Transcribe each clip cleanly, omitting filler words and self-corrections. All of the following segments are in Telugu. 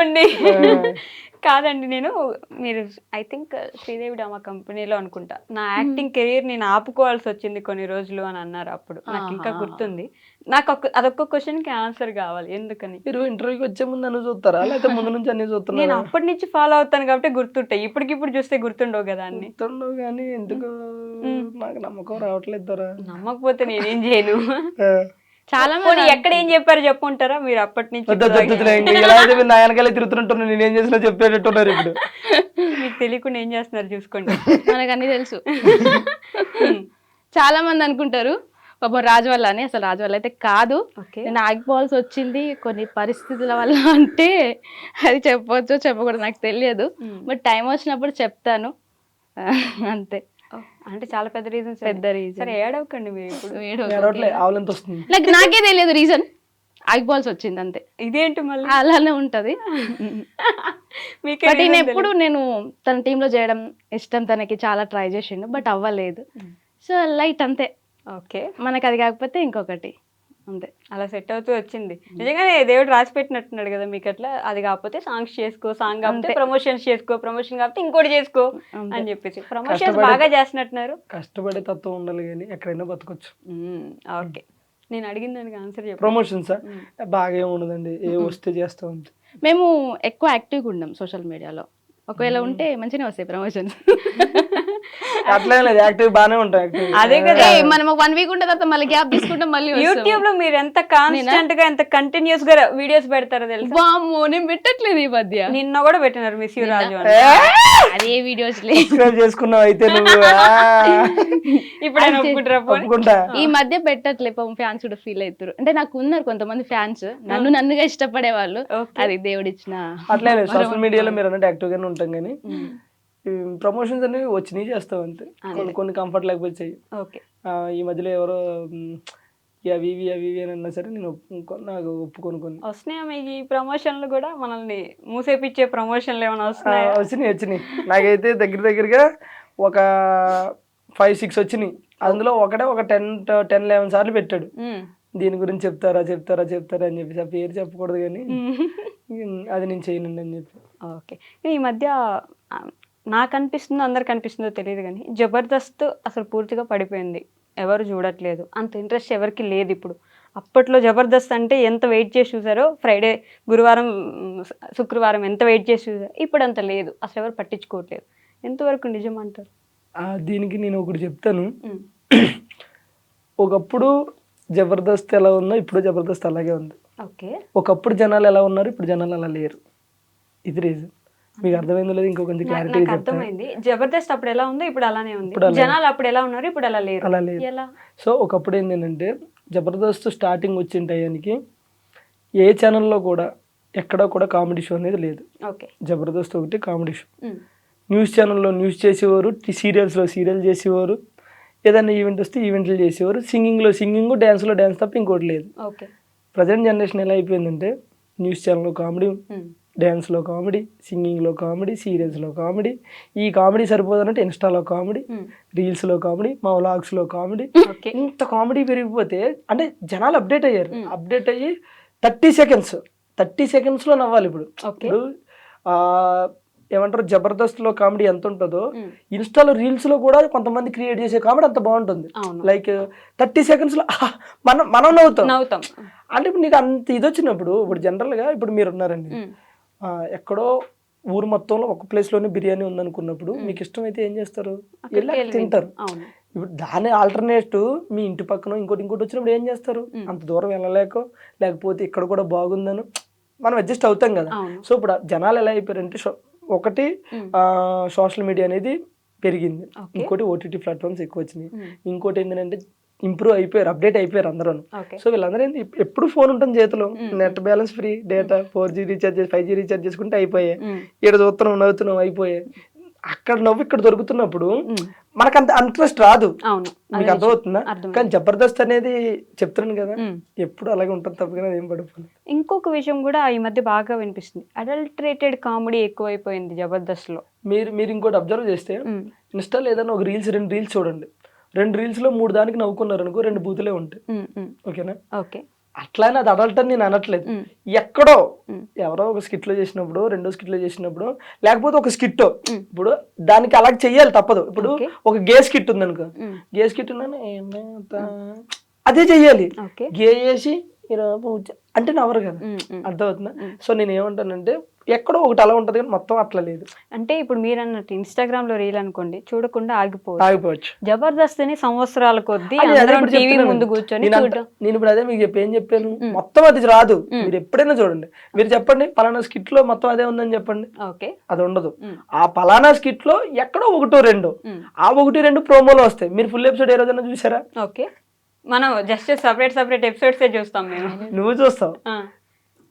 అండి. కాదండి, నేను మీరు ఐ థింక్ శ్రీదేవి డ్రామా కంపెనీలో అనుకుంటా నా యాక్టింగ్ కెరీర్ నేను ఆపుకోవాల్సి వచ్చింది కొన్ని రోజులు అని అన్నారు అప్పుడు. నాకు ఇంకా గుర్తుంది. నాకు అదొక్క క్వశ్చన్కి ఆన్సర్ కావాలి, ఎందుకని. మీరు ఇంటర్వ్యూకి వచ్చే ముందు అన్ని చూస్తారా లేకపోతే ముందు నుంచి అన్ని నేను చూస్తున్నారా? అప్పటి నుంచి ఫాలో అవుతాను కాబట్టి గుర్తుంటాయి, ఇప్పటికిప్పుడు చూస్తే గుర్తుండవు కదా అన్ని. గుర్తుండవు కానీ ఎందుకు నాకు నమ్మకం రావట్లేదు దొరా. నమ్మకపోతే నేనేం చేయను. ఆ. చాలా మంది ఎక్కడ ఏం చెప్పారు చెప్పుంటారా మీరు అప్పటి నుంచి వద్దు, వద్దు, వద్దులే. ఇంకా ఎలా అయితే మీరు నా వెనకాలే తిరుగుతుంటున్నారు, నేనేం చేసినా చెప్పేటట్టున్నారు ఇప్పుడు. మీకు తెలియకుండా ఏం చేస్తున్నారు చూసుకోండి. మనకు అన్ని తెలుసు. చాలా మంది అనుకుంటారు పాపం రాజు వల్ల అని. అసలు రాజు వల్ల అయితే కాదు. నేను ఆగిపోవాల్సి వచ్చింది కొన్ని పరిస్థితుల వల్ల. అంటే అది చెప్పవచ్చు చెప్పకూడదు నాకు తెలియదు, బట్ టైం వచ్చినప్పుడు చెప్తాను అంతే. అంటే చాలా పెద్ద రీజన్. పెద్ద రీజన్. సరే ఏడవకండి మీరు ఇప్పుడు. ఏడవట్లేదు, ఆవులంత వస్తుంది. లైక్ నాకే తెలియదు రీజన్, ఆగిపోవాల్సి వచ్చింది అంతే. ఇదేంటి మళ్ళీ అలానే ఉంటది. బట్ ఎప్పుడు నేను తన టీంలో చేయడం ఇష్టం, తనకి చాలా ట్రై చేసిండు బట్ అవ్వలేదు. సో లైట్ అంతే. ఓకే, మనకి అది కాకపోతే ఇంకొకటి అంతే. అలా సెట్ అవుతూ వచ్చింది. నిజంగానే దేవుడు రాసి పెట్టినట్టున్నాడు కదా మీకు. అట్లా అది కాకపోతే సాంగ్స్ చేసుకో, సాంగ్ కాకపోతే ప్రమోషన్స్ చేసుకో, ప్రమోషన్ కాకపోతే ఇంకోటి చేసుకో అని చెప్పేసి ప్రమోషన్స్ బాగా చేస్తున్నట్టున్నారు. కష్టపడే తత్వం ఉండాలి కానీ ఎక్కడైనా బతకొచ్చు. ఓకే, నేను అడిగిన దానికి ఆన్సర్ చెప్పు. ప్రమోషన్స్ బాగా ఏముండదండి, ఏ వస్తే చేస్తా ఉంది. మేము ఎక్కువ యాక్టివ్గా ఉన్నాం సోషల్ మీడియాలో. ఒకవేళ ఉంటే మంచిగానే వస్తాయి ప్రమోషన్స్. అట్లా లేదు, యాక్టివ్ బాగానే ఉంటాయి. అదే కదా, మనం 1 వీక్ ఉంటే తర్వాత మళ్ళీ గ్యాప్ తీసుకుంటాం. మళ్ళీ యూట్యూబ్ లో మీరు ఎంత కాన్స్టెంట్ గా ఎంత కంటిన్యూస్ గా వీడియోస్ పెడతారో తెలుసా? వామ్మో, నేను పెట్టట్లేదు ఈ మధ్య. నిన్న కూడా పెట్టినారు మిస్ యూ రాజు అని. అదే వీడియోస్ చేసుకున్నావు అయితే నువ్వు. ఇప్పుడు ఈ మధ్య పెట్టట్లేదు, పాపం ఫ్యాన్స్ కూడా ఫీల్ అవుతారు. అంటే నాకు ఉన్నారు కొంతమంది ఫ్యాన్స్ నన్నుగా ఇష్టపడే వాళ్ళు. అది దేవుడిచ్చిన. అట్లే సోషల్ మీడియాలో మీరు అన్నట్టు యాక్టివ్ గానే ఉంటాం కానీ ప్రమోషన్స్ అనేవి వచ్చినాయి చేస్తాం అంతే. కొన్ని కంఫర్ట్ లేకపోతే చెయ్యి. ఈ మధ్యలో ఎవరో అవి ఇవి అని అన్నా సరే నేను నాకు ఒప్పుకొని కొన్ని వస్తున్నాయా మీకు ఈ ప్రమోషన్లు కూడా? మనల్ని మూసేపిచ్చే ప్రమోషన్లు ఏమైనా వస్తున్నాయా? వచ్చినాయి. నాకైతే దగ్గరగా ఒక 5-6 వచ్చినాయి. అందులో ఒక 10-11 సార్లు పెట్టాడు దీని గురించి చెప్తారా అని చెప్పేసి. ఆ పేరు చెప్పకూడదు కానీ అది నేను చేయనండి అని చెప్పి. ఓకే, ఈ మధ్య నాకు అనిపిస్తుందో అందరికి అనిపిస్తుందో తెలియదు కానీ జబర్దస్త్ అసలు పూర్తిగా పడిపోయింది. ఎవరు చూడట్లేదు, అంత ఇంట్రెస్ట్ ఎవరికి లేదు ఇప్పుడు. అప్పట్లో జబర్దస్త్ అంటే ఎంత వెయిట్ చేసి చూసారో, ఫ్రైడే, గురువారం, శుక్రవారం ఎంత వెయిట్ చేసి చూసారో, ఇప్పుడు అంత లేదు, అసలు ఎవరు పట్టించుకోవట్లేదు. ఎంతవరకు నిజం అంటారు? దీనికి నేను ఒకటి చెప్తాను. ఒకప్పుడు జబర్దస్త్ ఎలా ఉందో ఇప్పుడు జబర్దస్త్ అలాగే ఉంది. ఓకే, ఒకప్పుడు జనాలు ఎలా ఉన్నారు, ఇప్పుడు జనాలు అలా లేరు. ఇది రీజన్. మీకు అర్థమైందో లేదు, ఇంకో కొంచెం క్లారిటీ అర్థమైంది. జబర్దస్త్ అప్పుడు ఎలా ఉందో ఇప్పుడు అలానే ఉంది. జనాలు అప్పుడు ఎలా ఉన్నారు, ఇప్పుడు అలా లేరు. సో ఒకప్పుడు ఏంటంటే జబర్దస్త్ స్టార్టింగ్ వచ్చిన టయానికి ఏ ఛానల్లో కూడా ఎక్కడా కూడా కామెడీ షో అనేది లేదు. జబర్దస్త్ ఒకటి కామెడీ షో. న్యూస్ ఛానల్లో న్యూస్ చేసేవారు, సీరియల్స్లో సీరియల్ చేసేవారు, ఏదైనా ఈవెంట్ వస్తే ఈవెంట్లు చేసేవారు, సింగింగ్లో సింగింగ్, డ్యాన్స్లో డ్యాన్స్ తప్ప ఇంకోటి లేదు. ప్రజెంట్ జనరేషన్ ఎలా అయిపోయిందంటే న్యూస్ ఛానల్లో కామెడీ, డ్యాన్స్లో కామెడీ, సింగింగ్లో కామెడీ, సీరియల్స్లో కామెడీ. ఈ కామెడీ సరిపోదన్నట్టు ఇన్స్టాలో కామెడీ, రీల్స్లో కామెడీ, మా వ్లాగ్స్లో కామెడీ. ఇంత కామెడీ పెరిగిపోతే అంటే జనాలు అప్డేట్ అయ్యారు. అప్డేట్ అయ్యి 30 సెకండ్స్లో నవ్వాలి. ఇప్పుడు ఏమంటారు, జబర్దస్త్లో కామెడీ ఎంత ఉంటుందో ఇన్స్టాలో రీల్స్లో కూడా కొంతమంది క్రియేట్ చేసే కామెడీ అంత బాగుంటుంది. లైక్ 30 సెకండ్స్లో మనం నవ్వుతాం. అంటే ఇప్పుడు నీకు అంత ఇది వచ్చినప్పుడు, ఇప్పుడు జనరల్గా ఇప్పుడు మీరు ఉన్నారండి, ఎక్కడో ఊరు మొత్తంలో ఒక ప్లేస్లోనే బిర్యానీ ఉందనుకున్నప్పుడు మీకు ఇష్టమైతే ఏం చేస్తారు, వెళ్ళి తింటారు. ఇప్పుడు దాని ఆల్టర్నేటివ్ మీ ఇంటి పక్కన ఇంకోటి వచ్చినప్పుడు ఏం చేస్తారు, అంత దూరం లేకపోతే ఇక్కడ కూడా బాగుందను మనం అడ్జస్ట్ అవుతాం కదా. సో ఇప్పుడు జనాలు ఎలా అయిపోయారంటే, ఒకటి సోషల్ మీడియా అనేది పెరిగింది, ఇంకోటి ఓటీటీ ప్లాట్ఫామ్స్ ఎక్కువ వచ్చినాయి, ఇంకోటి ఏంటంటే ఇంప్రూవ్ అయిపోయారు, అప్డేట్ అయిపోయారు అందరూ. సో వీళ్ళందరూ ఏంటి, ఎప్పుడు ఫోన్ ఉంటుంది చేతిలో, net balance free, data 4G recharge 5G recharge చేసుకుంటే అయిపోయాయి. ఇక్కడ చూస్తున్నాం, నవ్వుతున్నాం, అయిపోయాయి. అక్కడ నవ్వు ఇక్కడ దొరుకుతున్నప్పుడు మనకు అంత ఇంట్రెస్ట్ రాదు. మీకు అర్థమవుతుందా? కానీ జబర్దస్త్ అనేది చెప్తున్నాను కదా, ఎప్పుడు అలాగే ఉంటుంది తప్ప కానీ ఏం పడిపోలేదు. ఇంకొక విషయం కూడా ఈ మధ్య బాగా వినిపిస్తుంది, అడల్టరేటెడ్ కామెడీ ఎక్కువైపోయింది జబర్దస్త్ లో. మీరు ఇంకోటి అబ్జర్వ్ చేస్తే ఇన్స్టాలో ఏదైనా ఒక 2 రీల్స్ చూడండి, 2 రీల్స్ లో 3 దానికి నవ్వుకున్నారు అనుకో, 2 బూతులే ఉంటాయి. ఓకేనా? అట్లా అని అది అడల్ట్ అని నేను అనట్లేదు. ఎక్కడో ఎవరో ఒక స్కిట్లో చేసినప్పుడు, రెండో స్కిట్లో చేసినప్పుడు, లేకపోతే ఒక స్కిట్ ఇప్పుడు దానికి అలా చెయ్యాలి తప్పదు. ఇప్పుడు ఒక గే స్కిట్ ఉంది అనుకో, గే స్కిట్ అదే చెయ్యాలి. గే చేసి అంటే నవ్వరు కదా, అర్థమవుతుందా? సో నేను ఏమంటానంటే ఎక్కడో ఒకటి అలా ఉంటది కానీ మొత్తం అట్లా లేదు. అంటే ఇప్పుడు మీరు అన్నట్టు ఇన్స్టాగ్రామ్ లో రీల్ అనుకోండి, చూడకుండా ఆగిపోవచ్చు. జబర్దస్త్ని సంవత్సరాల కొద్దీ టీవీ ముందు కూర్చొని నేను ఇప్పుడు అదే మీకు ఏం చెప్పాను, మొత్తం అది రాదు. మీరు ఎప్పుడైనా చూడండి, మీరు చెప్పండి పలానా స్కిట్ లో మొత్తం అదే ఉందని చెప్పండి, అది ఉండదు. ఆ పలానా స్కిట్ లో ఎక్కడో ఒకటో రెండో, ఆ ఒకటి రెండు ప్రోమోలో వస్తాయి. మీరు ఫుల్ ఎపిసోడ్ ఏ రోజైనా చూసారా? ఓకే, మనం జస్ట్ సపరేట్ ఎపిసోడ్స్ చూస్తాం. మేము నువ్వు చూస్తావు,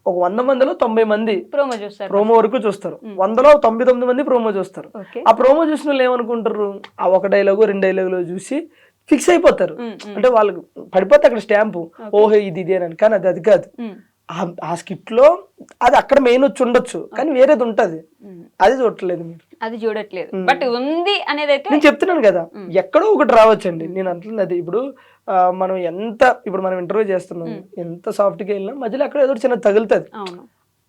ఒక 100 మందిలో 90 మంది ప్రోమో చూస్తారు, ప్రోమో వరకు చూస్తారు. 100లో 99 మంది ప్రోమో చూస్తారు. ఆ ప్రోమో చూసిన వాళ్ళు ఏమనుకుంటారు, ఆ ఒక డైలాగు 2 డైలాగులు చూసి ఫిక్స్ అయిపోతారు. అంటే వాళ్ళకి పడిపోతే అక్కడ స్టాంపు, ఓహో ఇది ఇదేనని. కానీ అది కాదు. ఆ స్కిట్ లో అది అక్కడ మెయిన్ వచ్చి ఉండొచ్చు, కానీ వేరేది ఉంటది, అది చూడట్లేదు మీరు, అది చూడట్లేదు. బట్ ఉంది అనేది అయితే నేను చెప్తున్నాను కదా, ఎక్కడో ఒకటి రావచ్చండి. నేను అంటున్నది అది ఇప్పుడు మనం ఇప్పుడు మనం ఇంటర్వ్యూ చేస్తున్నాం, ఎంత సాఫ్ట్గా వెళ్ళినా మధ్యలో అక్కడ ఏదో చిన్న తగులుతుంది.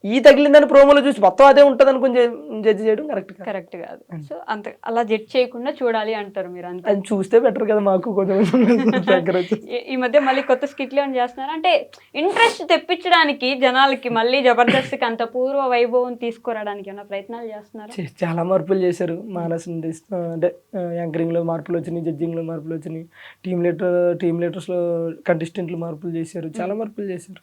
ఈ తగిలిందని ప్రోమోలో చూసి మొత్తం అదే ఉంటది అనుకుని జడ్జి చేయడం కరెక్ట్ కాదు. సో అంత అలా జడ్జ్ చేయకుండా చూడాలి అంటారు మీరు. అంతే, అది చూస్తే బెటర్ కదా మాకు కొంచెం. ఈ మధ్య మళ్ళీ కొత్త స్కిట్లు ఏమైనా చేస్తున్నారు అంటే ఇంట్రెస్ట్ తెప్పించడానికి జనాలకి, మళ్ళీ జబర్దస్త్కి అంత పూర్వ వైభవం తీసుకురావడానికి ఏమైనా ప్రయత్నాలు చేస్తున్నారు? చాలా మార్పులు చేశారు. మానస్ అంటే యాంకరింగ్ లో మార్పులు వచ్చినాయి, జడ్జింగ్ లో మార్పులు వచ్చినాయి, టీమ్ లీడర్స్ లో కంటెస్టెంట్లు మార్పులు చేశారు, చాలా మార్పులు చేశారు.